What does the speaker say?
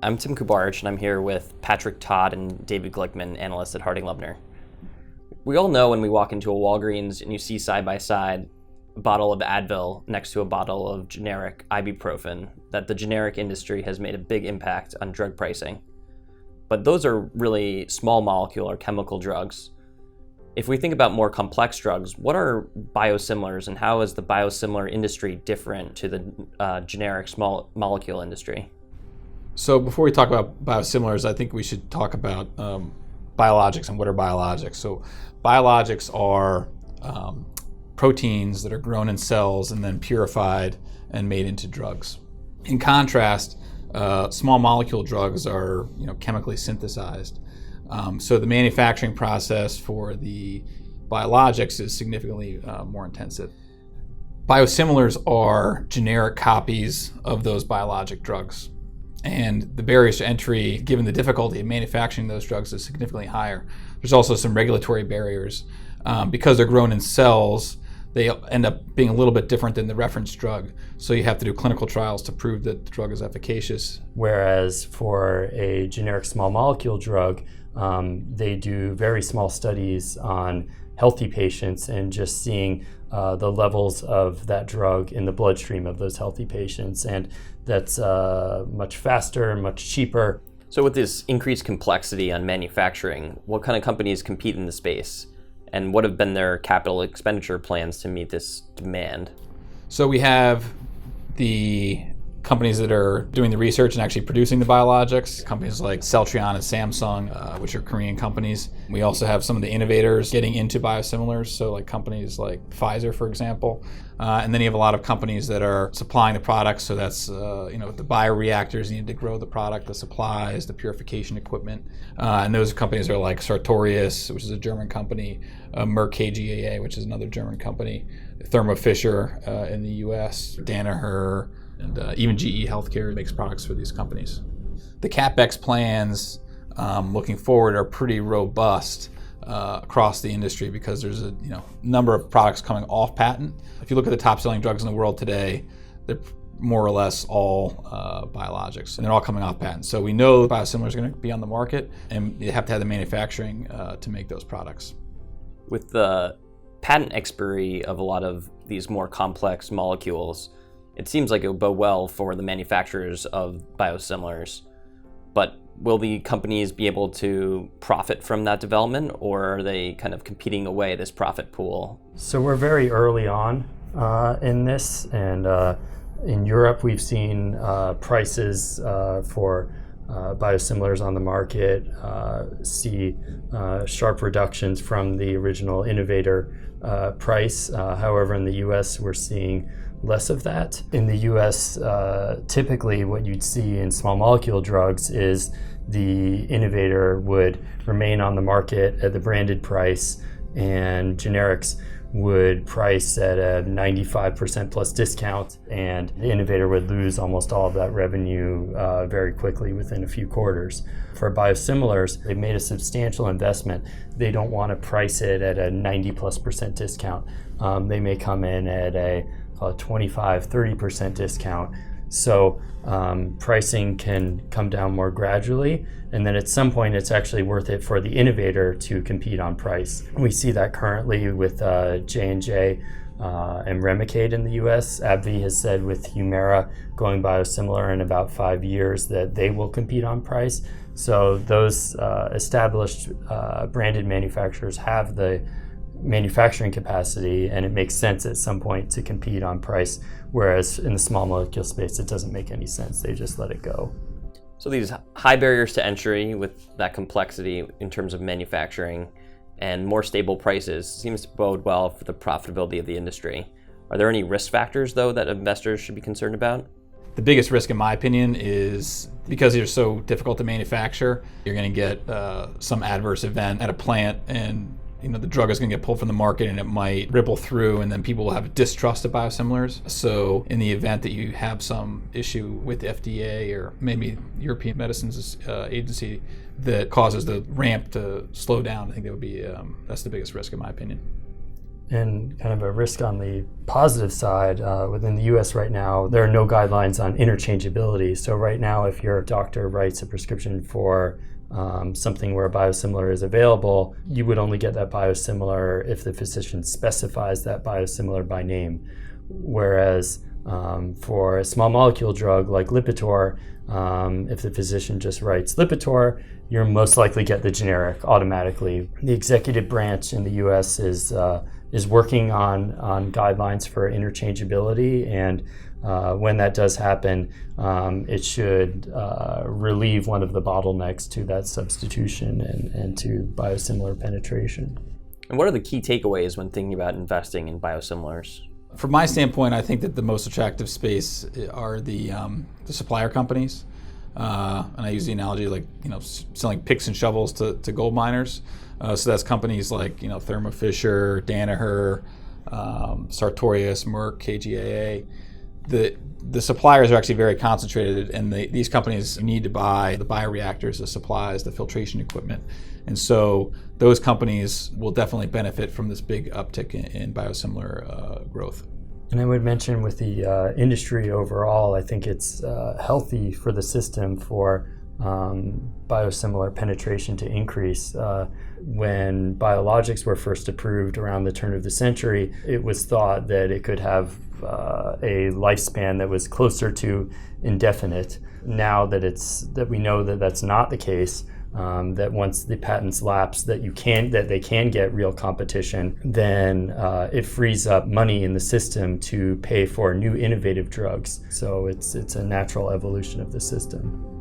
I'm Tim Kubarch, and I'm here with Patrick Todd and David Glickman, analysts at Harding Loevner. We all know when we walk into a Walgreens and you see side by side a bottle of Advil next to a bottle of generic ibuprofen, that the generic industry has made a big impact on drug pricing. But those are really small molecule or chemical drugs. If we think about more complex drugs, what are biosimilars, and how is the biosimilar industry different to the generic small molecule industry? So before we talk about biosimilars, I think we should talk about biologics and what are biologics. So biologics are proteins that are grown in cells and then purified and made into drugs. In contrast, small molecule drugs are chemically synthesized. So the manufacturing process for the biologics is significantly more intensive. Biosimilars are generic copies of those biologic drugs. And the barriers to entry, given the difficulty of manufacturing those drugs, is significantly higher. There's also some regulatory barriers. Because they're grown in cells, they end up being a little bit different than the reference drug. So you have to do clinical trials to prove that the drug is efficacious. Whereas for a generic small molecule drug, they do very small studies on healthy patients and just seeing the levels of that drug in the bloodstream of those healthy patients. And that's much faster, much cheaper. So with this increased complexity on manufacturing, what kind of companies compete in the space? And what have been their capital expenditure plans to meet this demand? So we have the companies that are doing the research and actually producing the biologics, companies like Celltrion and Samsung, which are Korean companies. We also have some of the innovators getting into biosimilars, so like companies like Pfizer, for example. And then you have a lot of companies that are supplying the products, so that's the bioreactors needed to grow the product, the supplies, the purification equipment. And those companies are like Sartorius, which is a German company, Merck KGaA, which is another German company, Thermo Fisher in the US, Danaher, and even GE Healthcare makes products for these companies. The CapEx plans looking forward are pretty robust across the industry because there's a number of products coming off patent. If you look at the top selling drugs in the world today, they're more or less all biologics, and they're all coming off patent. So we know biosimilars are going to be on the market, and you have to have the manufacturing to make those products. With the patent expiry of a lot of these more complex molecules, it seems like it would bode well for the manufacturers of biosimilars. But will the companies be able to profit from that development, or are they kind of competing away this profit pool? So we're very early on in this, and in Europe we've seen prices for biosimilars on the market see sharp reductions from the original innovator price. However, in the US we're seeing less of that. In the US, typically what you'd see in small molecule drugs is the innovator would remain on the market at the branded price, and generics would price at a 95% plus discount, and the innovator would lose almost all of that revenue very quickly within a few quarters. For biosimilars, they've made a substantial investment. They don't want to price it at a 90+% discount. They may come in at a 25-30% discount. So pricing can come down more gradually, and then at some point it's actually worth it for the innovator to compete on price. We see that currently with J&J and Remicade in the US. AbbVie has said with Humira going biosimilar in about 5 years that they will compete on price. So those established branded manufacturers have the manufacturing capacity, and it makes sense at some point to compete on price, whereas in the small molecule space it doesn't make any sense. They just let it go. So these high barriers to entry with that complexity in terms of manufacturing and more stable prices seems to bode well for the profitability of the industry. Are there any risk factors, though, that investors should be concerned about? The biggest risk, in my opinion, is because they're so difficult to manufacture, you're going to get some adverse event at a plant, and the drug is going to get pulled from the market, and it might ripple through, and then people will have a distrust of biosimilars. So in the event that you have some issue with the FDA or maybe European Medicines Agency that causes the ramp to slow down, I think that would be that's the biggest risk, in my opinion. And kind of a risk on the positive side, within the US right now, there are no guidelines on interchangeability. So right now, if your doctor writes a prescription for something where a biosimilar is available, you would only get that biosimilar if the physician specifies that biosimilar by name. Whereas for a small molecule drug like Lipitor, if the physician just writes Lipitor, you're most likely get the generic automatically. The executive branch in the US is working on guidelines for interchangeability, and when that does happen, it should relieve one of the bottlenecks to that substitution and to biosimilar penetration. And what are the key takeaways when thinking about investing in biosimilars? From my standpoint, I think that the most attractive space are the supplier companies. And I use the analogy like, selling picks and shovels to gold miners. So that's companies like, Thermo Fisher, Danaher, Sartorius, Merck, KGaA. The suppliers are actually very concentrated, and these companies need to buy the bioreactors, the supplies, the filtration equipment. And so those companies will definitely benefit from this big uptick in biosimilar growth. And I would mention with the industry overall, I think it's healthy for the system for biosimilar penetration to increase. When biologics were first approved around the turn of the century, it was thought that it could have a lifespan that was closer to indefinite. Now that we know that that's not the case, that once the patents lapse, that they can get real competition, then it frees up money in the system to pay for new innovative drugs. So it's a natural evolution of the system.